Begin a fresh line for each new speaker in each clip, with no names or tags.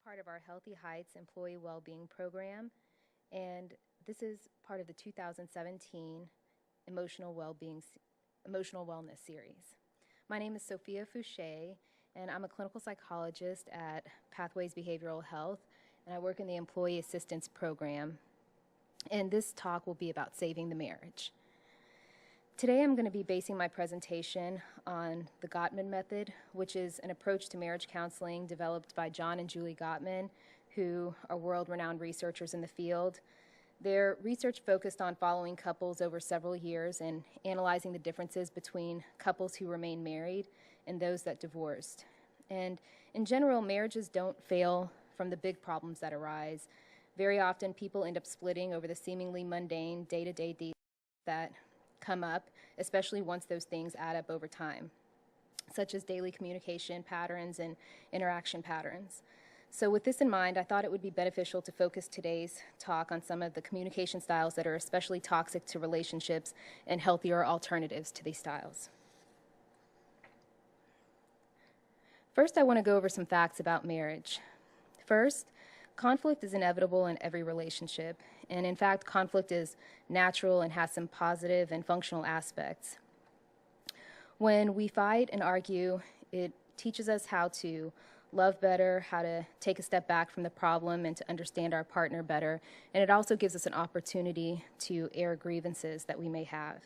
part of our Healthy Heights Employee Wellbeing Program, and this is part of the 2017 Emotional Wellness Series. My name is Sophia Fouche, and I'm a clinical psychologist at Pathways Behavioral Health, and I work in the Employee Assistance Program. And this talk will be about saving the marriage. Today I'm going to be basing my presentation on the Gottman method, which is an approach to marriage counseling developed by John and Julie Gottman, who are world-renowned researchers in the field. Their research focused on following couples over several years and analyzing the differences between couples who remain married and those that divorced. And in general, marriages don't fail from the big problems that arise. Very often people end up splitting over the seemingly mundane day-to-day deals that come up, especially once those things add up over time, such as daily communication patterns and interaction patterns. So with this in mind, I thought it would be beneficial to focus today's talk on some of the communication styles that are especially toxic to relationships and healthier alternatives to these styles. First, I want to go over some facts about marriage. First, conflict is inevitable in every relationship, and in fact, conflict is natural and has some positive and functional aspects. When we fight and argue, it teaches us how to love better, how to take a step back from the problem and to understand our partner better, and it also gives us an opportunity to air grievances that we may have.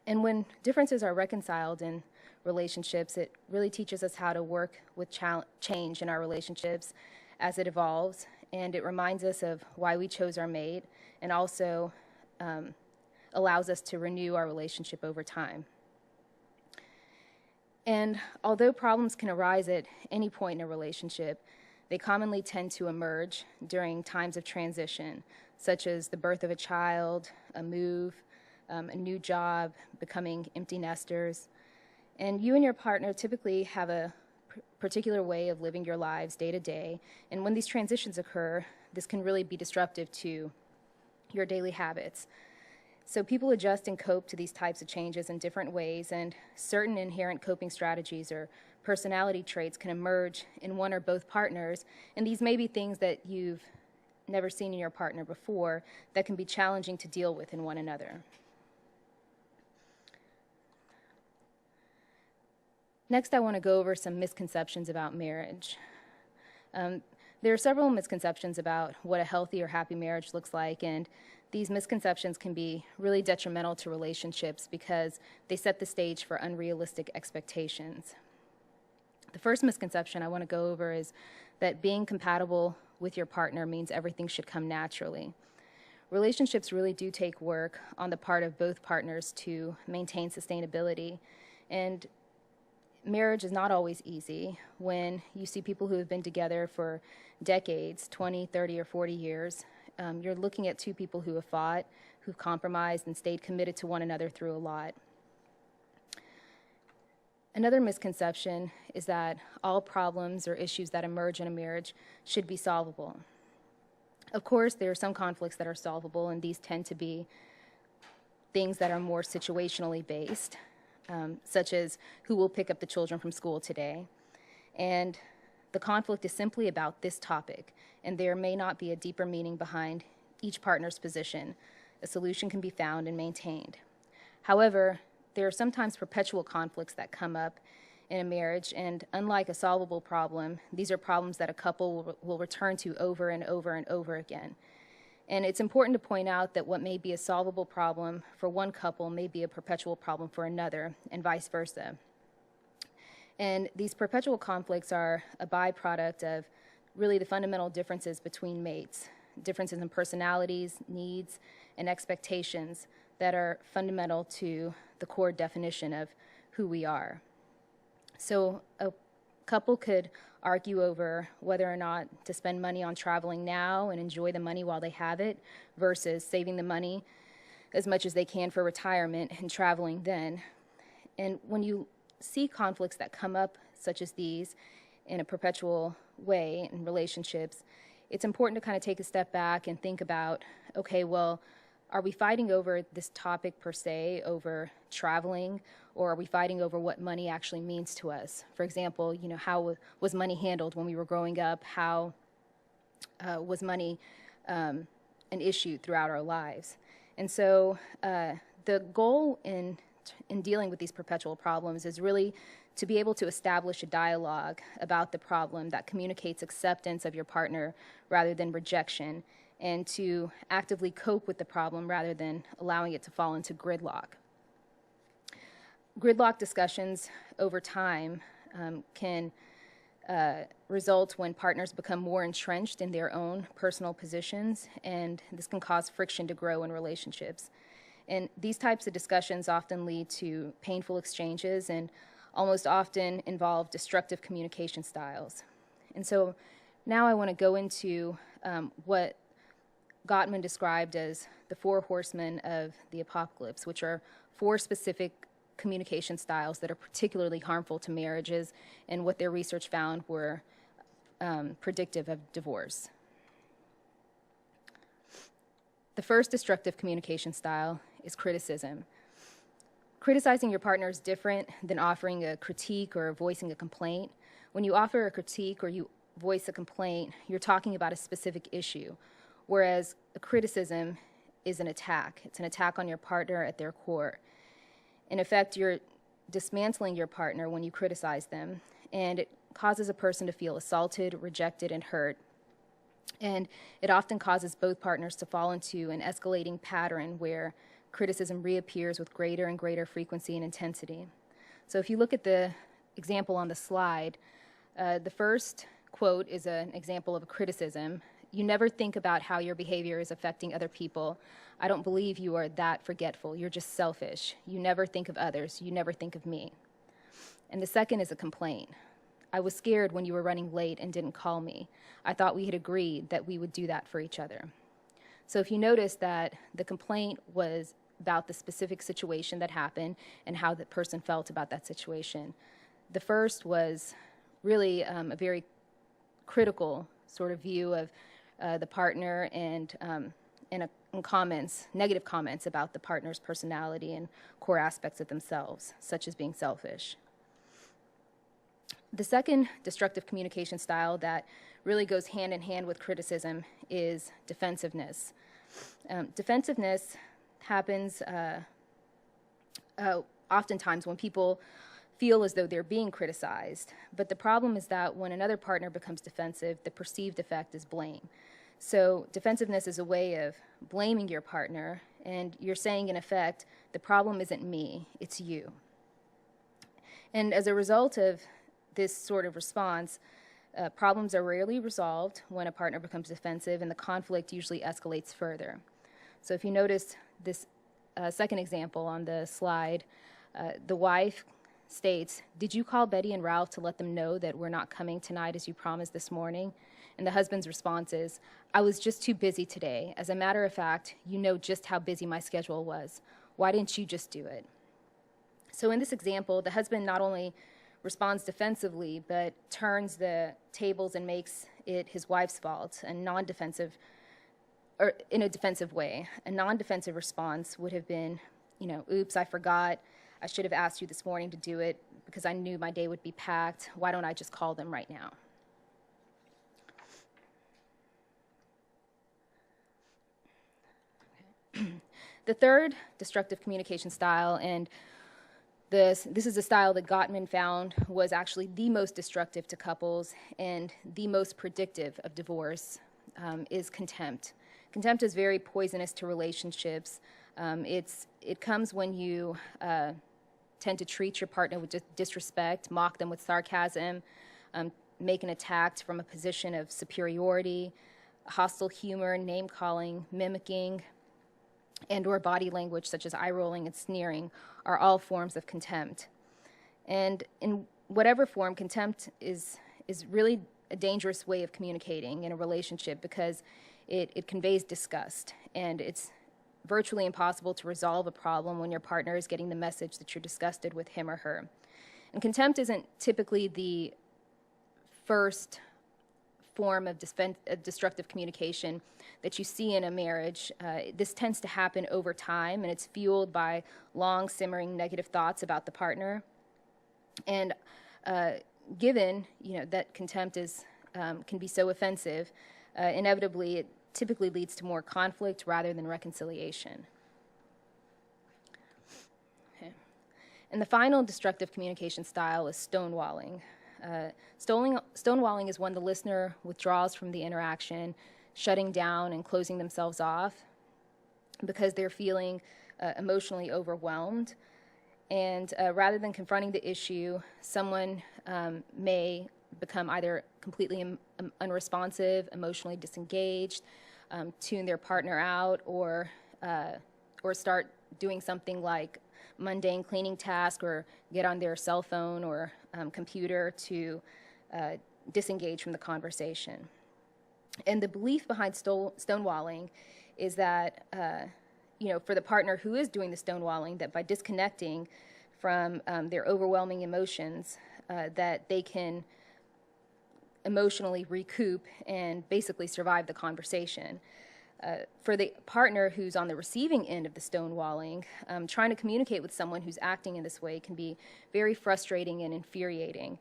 And when differences are reconciled in relationships, it really teaches us how to work with change in our relationships as it evolves, and it reminds us of why we chose our mate, and also allows us to renew our relationship over time. And although problems can arise at any point in a relationship, they commonly tend to emerge during times of transition, such as the birth of a child, a move, a new job, becoming empty nesters. And you and your partner typically have a particular way of living your lives day to day, and when these transitions occur, this can really be disruptive to your daily habits. So people adjust and cope to these types of changes in different ways, and certain inherent coping strategies or personality traits can emerge in one or both partners, and these may be things that you've never seen in your partner before that can be challenging to deal with in one another. Next, I want to go over some misconceptions about marriage. There are several misconceptions about what a healthy or happy marriage looks like, and these misconceptions can be really detrimental to relationships because they set the stage for unrealistic expectations. The first misconception I want to go over is that being compatible with your partner means everything should come naturally. Relationships really do take work on the part of both partners to maintain sustainability, and marriage is not always easy. When you see people who have been together for decades, 20, 30, or 40 years, you're looking at two people who have fought, who've compromised, and stayed committed to one another through a lot. Another misconception is that all problems or issues that emerge in a marriage should be solvable. Of course, there are some conflicts that are solvable, and these tend to be things that are more situationally based, such as who will pick up the children from school today. And the conflict is simply about this topic, and there may not be a deeper meaning behind each partner's position. A solution can be found and maintained. However, there are sometimes perpetual conflicts that come up in a marriage, and unlike a solvable problem, these are problems that a couple will return to over and over and over again. And it's important to point out that what may be a solvable problem for one couple may be a perpetual problem for another, and vice versa. And these perpetual conflicts are a byproduct of really the fundamental differences between mates, differences in personalities, needs, and expectations that are fundamental to the core definition of who we are. So a couple could argue over whether or not to spend money on traveling now and enjoy the money while they have it versus saving the money as much as they can for retirement and traveling then. And when you see conflicts that come up such as these in a perpetual way in relationships, it's important to kind of take a step back and think about, okay, well, Are we fighting over this topic per se, over traveling, or are we fighting over what money actually means to us? For example, how was money handled when we were growing up? How was money an issue throughout our lives? And so the goal in dealing with these perpetual problems is really to be able to establish a dialogue about the problem that communicates acceptance of your partner rather than rejection, and to actively cope with the problem rather than allowing it to fall into gridlock. Gridlock discussions over time can result when partners become more entrenched in their own personal positions, and this can cause friction to grow in relationships. And these types of discussions often lead to painful exchanges and almost often involve destructive communication styles. And so now I want to go into what Gottman described as the 4 horsemen of the apocalypse, which are 4 specific communication styles that are particularly harmful to marriages, and what their research found were predictive of divorce. The first destructive communication style is criticism. Criticizing your partner is different than offering a critique or voicing a complaint. When you offer a critique or you voice a complaint, you're talking about a specific issue, whereas a criticism is an attack. It's an attack on your partner at their core. In effect, you're dismantling your partner when you criticize them, and it causes a person to feel assaulted, rejected, and hurt. And it often causes both partners to fall into an escalating pattern where criticism reappears with greater and greater frequency and intensity. So if you look at the example on the slide, the first quote is an example of a criticism. "You never think about how your behavior is affecting other people. I don't believe you are that forgetful. You're just selfish. You never think of others. You never think of me." And the second is a complaint. "I was scared when you were running late and didn't call me. I thought we had agreed that we would do that for each other." So if you notice that the complaint was about the specific situation that happened and how the person felt about that situation. The first was really a very critical sort of view of the partner and comments, negative comments about the partner's personality and core aspects of themselves, such as being selfish. The second destructive communication style that really goes hand in hand with criticism is defensiveness. Defensiveness happens oftentimes when people feel as though they're being criticized. But the problem is that when another partner becomes defensive, the perceived effect is blame. So defensiveness is a way of blaming your partner, and you're saying, in effect, the problem isn't me, it's you. And as a result of this sort of response, problems are rarely resolved when a partner becomes defensive, and the conflict usually escalates further. So if you notice this second example on the slide, the wife states, "Did you call Betty and Ralph to let them know that we're not coming tonight as you promised this morning?" And the husband's response is, "I was just too busy today. As a matter of fact, you know just how busy my schedule was. Why didn't you just do it?" So in this example, the husband not only responds defensively, but turns the tables and makes it his wife's fault, or in a defensive way. A non-defensive response would have been, "Oops, I forgot. I should have asked you this morning to do it because I knew my day would be packed. Why don't I just call them right now?" Okay. The third destructive communication style, and this is a style that Gottman found was actually the most destructive to couples and the most predictive of divorce, is contempt. Contempt is very poisonous to relationships. It comes when you tend to treat your partner with disrespect, mock them with sarcasm, make an attack from a position of superiority, hostile humor, name-calling, mimicking, and or body language such as eye-rolling and sneering are all forms of contempt. And in whatever form, contempt is really a dangerous way of communicating in a relationship because it conveys disgust, and it's virtually impossible to resolve a problem when your partner is getting the message that you're disgusted with him or her. And contempt isn't typically the first form of destructive communication that you see in a marriage. This tends to happen over time, and it's fueled by long simmering negative thoughts about the partner. And given that contempt can be so offensive, inevitably it typically leads to more conflict rather than reconciliation. Okay. And the final destructive communication style is stonewalling. Stonewalling is when the listener withdraws from the interaction, shutting down and closing themselves off because they're feeling emotionally overwhelmed. And rather than confronting the issue, someone may become either completely unresponsive, emotionally disengaged, tune their partner out, or start doing something like mundane cleaning task, or get on their cell phone or computer to disengage from the conversation. And the belief behind stonewalling is that, for the partner who is doing the stonewalling, that by disconnecting from their overwhelming emotions, that they can emotionally recoup and basically survive the conversation. For the partner who's on the receiving end of the stonewalling, trying to communicate with someone who's acting in this way can be very frustrating and infuriating.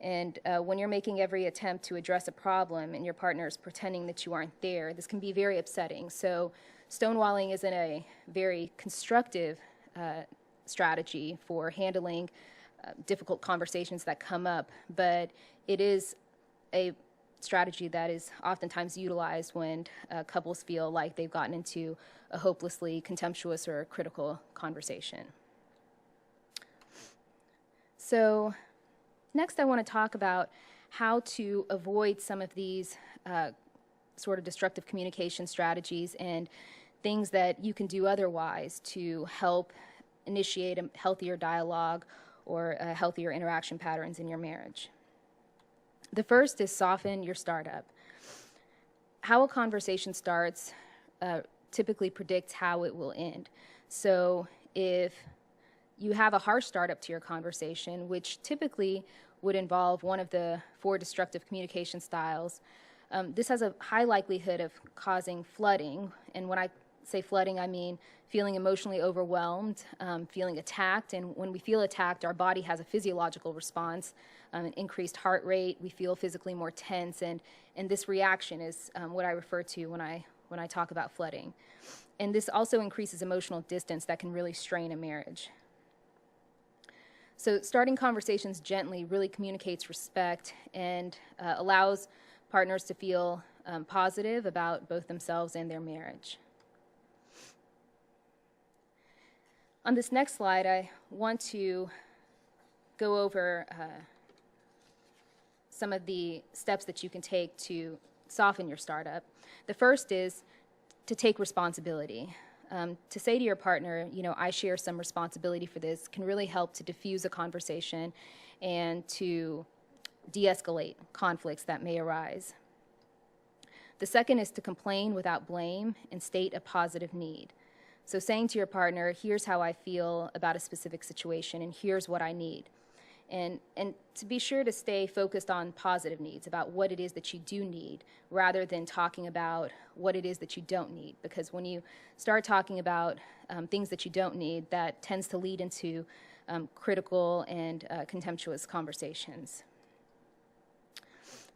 And when you're making every attempt to address a problem and your partner is pretending that you aren't there, this can be very upsetting. So stonewalling isn't a very constructive strategy for handling difficult conversations that come up, but it is a strategy that is oftentimes utilized when couples feel like they've gotten into a hopelessly contemptuous or critical conversation. So next I want to talk about how to avoid some of these sort of destructive communication strategies and things that you can do otherwise to help initiate a healthier dialogue or healthier interaction patterns in your marriage. The first is soften your startup. How a conversation starts typically predicts how it will end. So if you have a harsh startup to your conversation, which typically would involve one of the 4 destructive communication styles, this has a high likelihood of causing flooding. And when I say flooding, I mean feeling emotionally overwhelmed, feeling attacked. And when we feel attacked, our body has a physiological response, an increased heart rate. We feel physically more tense, and this reaction is what I refer to when I talk about flooding. And this also increases emotional distance that can really strain a marriage. So starting conversations gently really communicates respect and allows partners to feel positive about both themselves and their marriage. On this next slide, I want to go over some of the steps that you can take to soften your startup. The first is to take responsibility. To say to your partner, I share some responsibility for this, can really help to diffuse a conversation and to de-escalate conflicts that may arise. The second is to complain without blame and state a positive need. So saying to your partner, here's how I feel about a specific situation, and here's what I need. And to be sure to stay focused on positive needs, about what it is that you do need, rather than talking about what it is that you don't need. Because when you start talking about things that you don't need, that tends to lead into critical and contemptuous conversations.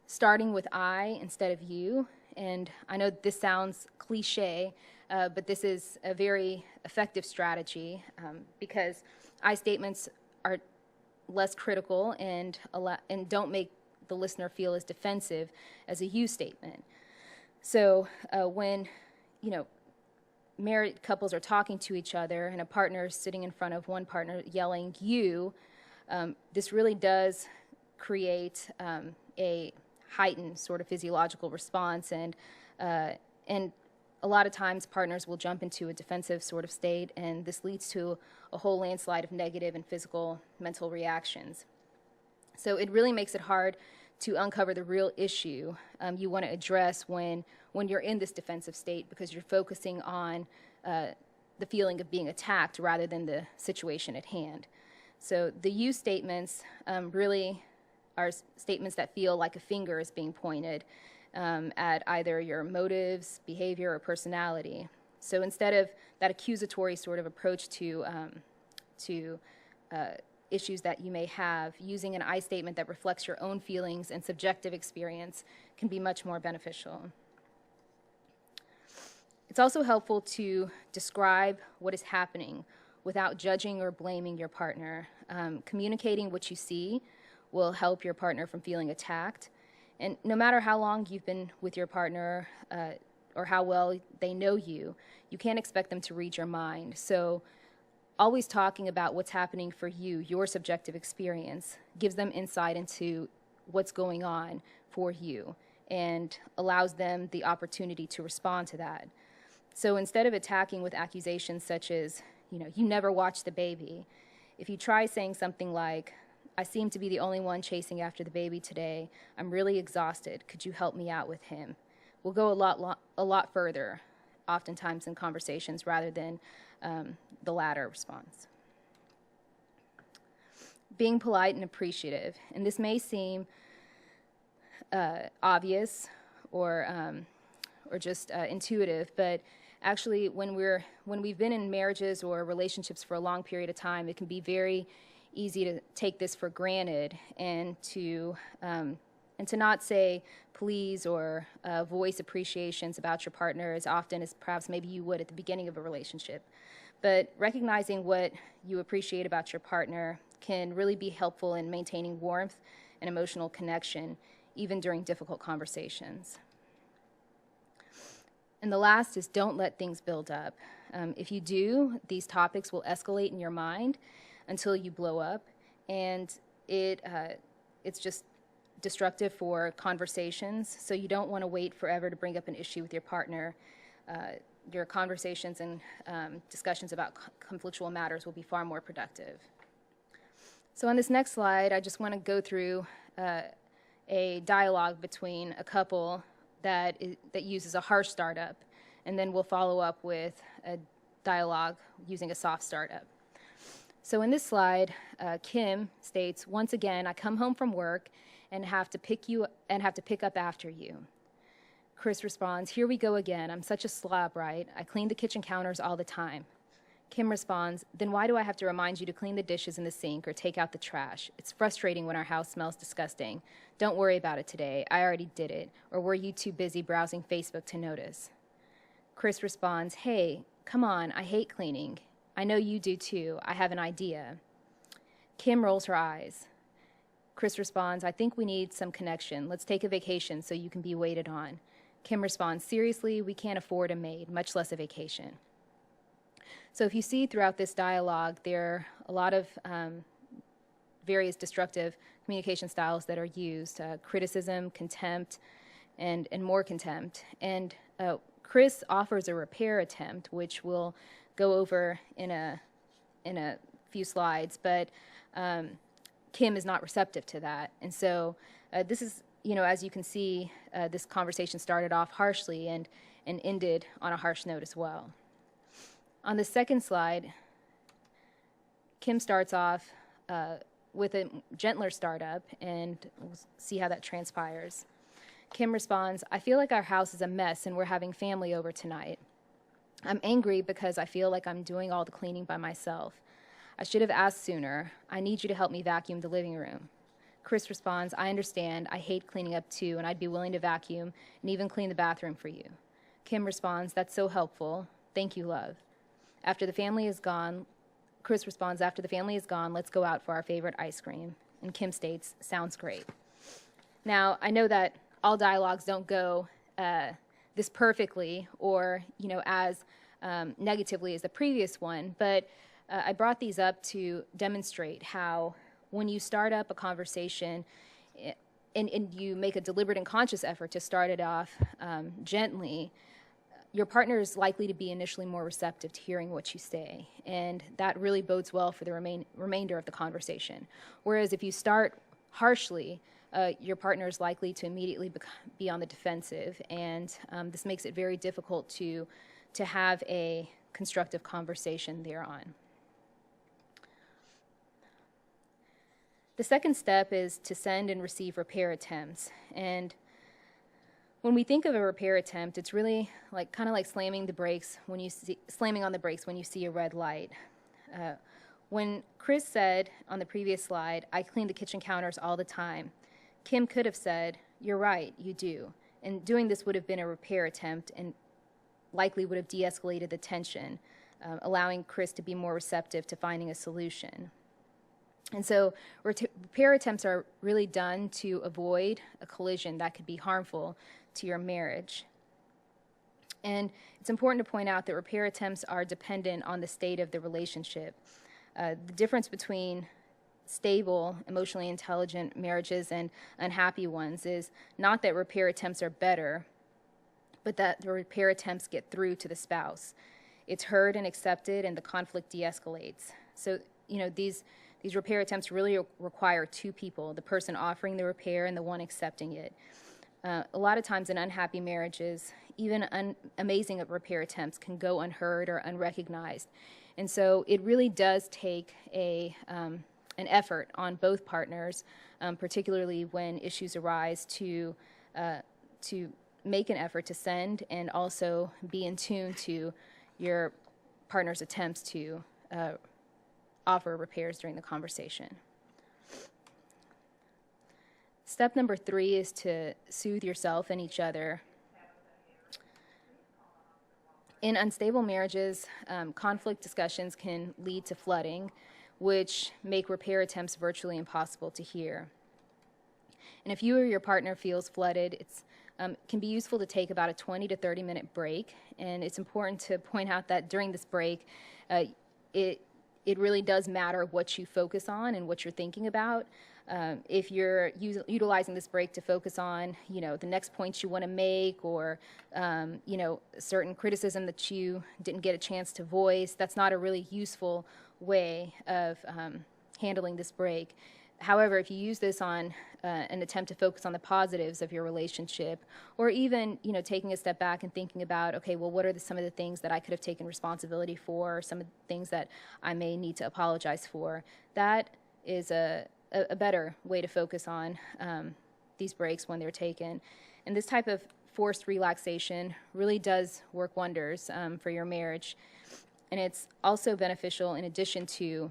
Starting with I instead of you. And I know this sounds cliche, but this is a very effective strategy because I statements are less critical and don't make the listener feel as defensive as a you statement. So when married couples are talking to each other and a partner is sitting in front of one partner yelling you, this really does create a heightened sort of physiological response, and a lot of times partners will jump into a defensive sort of state, and this leads to a whole landslide of negative and physical mental reactions. So it really makes it hard to uncover the real issue you want to address when you're in this defensive state, because you're focusing on the feeling of being attacked rather than the situation at hand. So the you statements really are statements that feel like a finger is being pointed, at either your motives, behavior, or personality. So instead of that accusatory sort of approach to issues that you may have, using an I statement that reflects your own feelings and subjective experience can be much more beneficial. It's also helpful to describe what is happening without judging or blaming your partner. Communicating what you see will help your partner from feeling attacked. And no matter how long you've been with your partner or how well they know you, you can't expect them to read your mind. So always talking about what's happening for you, your subjective experience, gives them insight into what's going on for you and allows them the opportunity to respond to that. So instead of attacking with accusations such as, you never watched the baby, if you try saying something like, I seem to be the only one chasing after the baby today. I'm really exhausted. Could you help me out with him? We'll go a lot further, oftentimes in conversations, rather than the latter response. Being polite and appreciative. And this may seem obvious or just intuitive, but actually when we've been in marriages or relationships for a long period of time, it can be very easy to take this for granted and to not say please or voice appreciations about your partner as often as perhaps maybe you would at the beginning of a relationship. But recognizing what you appreciate about your partner can really be helpful in maintaining warmth and emotional connection, even during difficult conversations. And the last is don't let things build up. If you do, these topics will escalate in your mind until you blow up, and it's just destructive for conversations. So you don't want to wait forever to bring up an issue with your partner. Your conversations and discussions about conflictual matters will be far more productive. So on this next slide, I just want to go through a dialogue between a couple that uses a harsh startup, and then we'll follow up with a dialogue using a soft startup. So in this slide, Kim states, "Once again, I come home from work and have to pick up after you." Chris responds, "Here we go again. I'm such a slob, right? I clean the kitchen counters all the time." Kim responds, "Then why do I have to remind you to clean the dishes in the sink or take out the trash? It's frustrating when our house smells disgusting. Don't worry about it today. I already did it. Or were you too busy browsing Facebook to notice?" Chris responds, "Hey, come on, I hate cleaning. I know you do too. I have an idea." Kim rolls her eyes. Chris responds, "I think we need some connection. Let's take a vacation so you can be waited on." Kim responds, "Seriously, we can't afford a maid, much less a vacation." So if you see throughout this dialogue, there are a lot of various destructive communication styles that are used, criticism, contempt, and more contempt. And Chris offers a repair attempt, which we'll go over in a few slides, but Kim is not receptive to that. And so this is, as you can see, this conversation started off harshly and ended on a harsh note as well. On the second slide, Kim starts off with a gentler startup, and we'll see how that transpires. Kim responds, "I feel like our house is a mess and we're having family over tonight. I'm angry because I feel like I'm doing all the cleaning by myself. I should have asked sooner. I need you to help me vacuum the living room." Chris responds, "I understand. I hate cleaning up too, and I'd be willing to vacuum and even clean the bathroom for you." Kim responds, "That's so helpful. Thank you, love." After the family is gone, Chris responds, "After the family is gone, let's go out for our favorite ice cream." And Kim states, "Sounds great." Now, I know that all dialogues don't go this perfectly or, as negatively as the previous one, but I brought these up to demonstrate how when you start up a conversation and you make a deliberate and conscious effort to start it off gently, your partner is likely to be initially more receptive to hearing what you say, and that really bodes well for the remainder of the conversation. Whereas if you start harshly, your partner is likely to immediately be on the defensive, and this makes it very difficult to have a constructive conversation thereon. The second step is to send and receive repair attempts, and When we think of a repair attempt, it's really kind of like slamming on the brakes when you see a red light. When Chris said on the previous slide, "I clean the kitchen counters all the time," Kim could have said, "You're right, you do." And doing this would have been a repair attempt and likely would have de-escalated the tension, allowing Chris to be more receptive to finding a solution. And so repair attempts are really done to avoid a collision that could be harmful to your marriage. And it's important to point out that repair attempts are dependent on the state of the relationship. The difference between stable, emotionally intelligent marriages and unhappy ones is not that repair attempts are better, but that the repair attempts get through to the spouse. It's heard and accepted, and the conflict de-escalates. So, these repair attempts really require two people, the person offering the repair and the one accepting it. A lot of times in unhappy marriages, even amazing repair attempts can go unheard or unrecognized. And so it really does take an effort on both partners, particularly when issues arise, to make an effort to send and also be in tune to your partner's attempts to offer repairs during the conversation. Step number 3 is to soothe yourself and each other. In unstable marriages, conflict discussions can lead to flooding, which make repair attempts virtually impossible to hear. And if you or your partner feels flooded, it can be useful to take about a 20 to 30 minute break. And it's important to point out that during this break, it really does matter what you focus on and what you're thinking about. If you're utilizing this break to focus on, the next points you want to make, or, certain criticism that you didn't get a chance to voice, that's not a really useful way of handling this break. However, if you use this on an attempt to focus on the positives of your relationship, or even, taking a step back and thinking about, okay, well, what are some of the things that I could have taken responsibility for, or some of the things that I may need to apologize for, that is a better way to focus on these breaks when they're taken. And this type of forced relaxation really does work wonders for your marriage. And it's also beneficial in addition to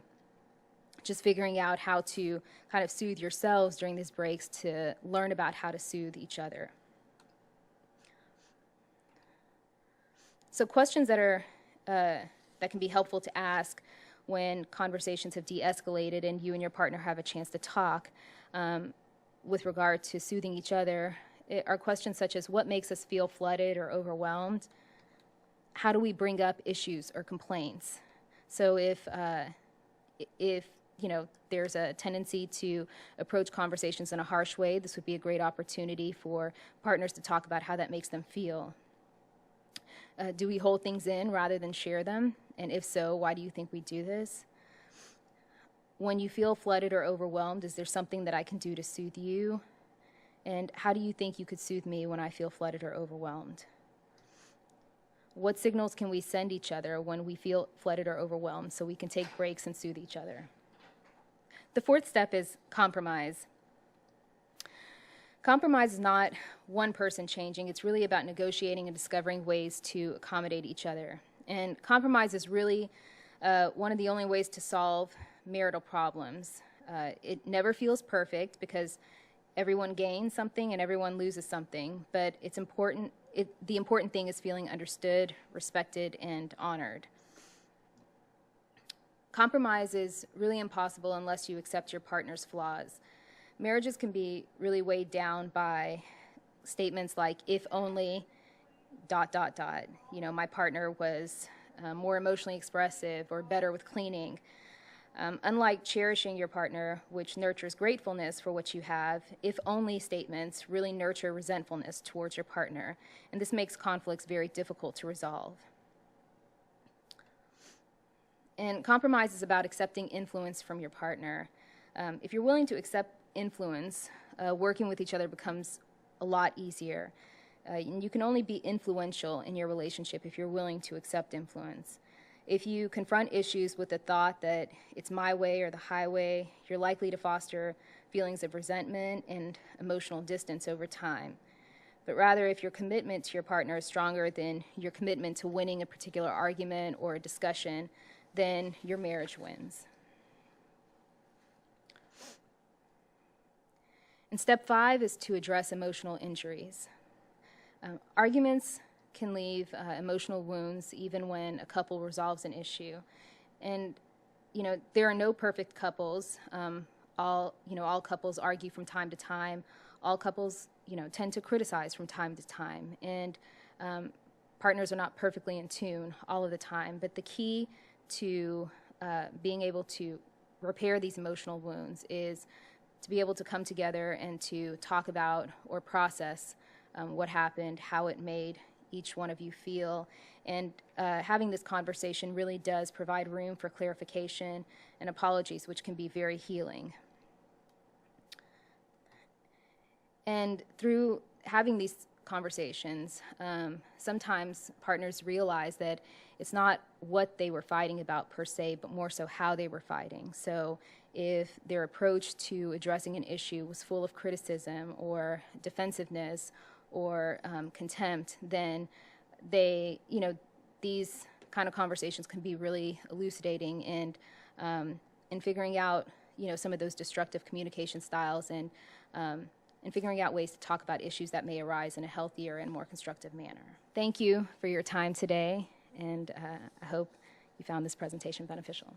just figuring out how to kind of soothe yourselves during these breaks, to learn about how to soothe each other. So questions that can be helpful to ask when conversations have de-escalated and you and your partner have a chance to talk with regard to soothing each other are questions such as, what makes us feel flooded or overwhelmed? How do we bring up issues or complaints? So if there's a tendency to approach conversations in a harsh way, this would be a great opportunity for partners to talk about how that makes them feel. Do we hold things in rather than share them? And if so, why do you think we do this? When you feel flooded or overwhelmed, is there something that I can do to soothe you? And how do you think you could soothe me when I feel flooded or overwhelmed? What signals can we send each other when we feel flooded or overwhelmed so we can take breaks and soothe each other? The 4th step is compromise. Compromise is not one person changing. It's really about negotiating and discovering ways to accommodate each other. And compromise is really one of the only ways to solve marital problems. It never feels perfect because everyone gains something and everyone loses something, but it's important. The important thing is feeling understood, respected, and honored. Compromise is really impossible unless you accept your partner's flaws. Marriages can be really weighed down by statements like, if only ... my partner was more emotionally expressive or better with cleaning. Unlike cherishing your partner, which nurtures gratefulness for what you have, if only statements really nurture resentfulness towards your partner, and this makes conflicts very difficult to resolve. And compromise is about accepting influence from your partner. If you're willing to accept influence, working with each other becomes a lot easier. And you can only be influential in your relationship if you're willing to accept influence. If you confront issues with the thought that it's my way or the highway, you're likely to foster feelings of resentment and emotional distance over time. but rather if your commitment to your partner is stronger than your commitment to winning a particular argument or a discussion, then your marriage wins. And step 5 is to address emotional injuries. Arguments can leave emotional wounds even when a couple resolves an issue. And, there are no perfect couples. All couples argue from time to time. All couples, tend to criticize from time to time. And partners are not perfectly in tune all of the time. But the key to being able to repair these emotional wounds is to be able to come together and to talk about or process what happened, how it made each one of you feel. And having this conversation really does provide room for clarification and apologies, which can be very healing. And through having these conversations, sometimes partners realize that it's not what they were fighting about per se, but more so how they were fighting. So if their approach to addressing an issue was full of criticism or defensiveness or contempt, then these kind of conversations can be really elucidating and in figuring out, some of those destructive communication styles and figuring out ways to talk about issues that may arise in a healthier and more constructive manner. Thank you for your time today, and I hope you found this presentation beneficial.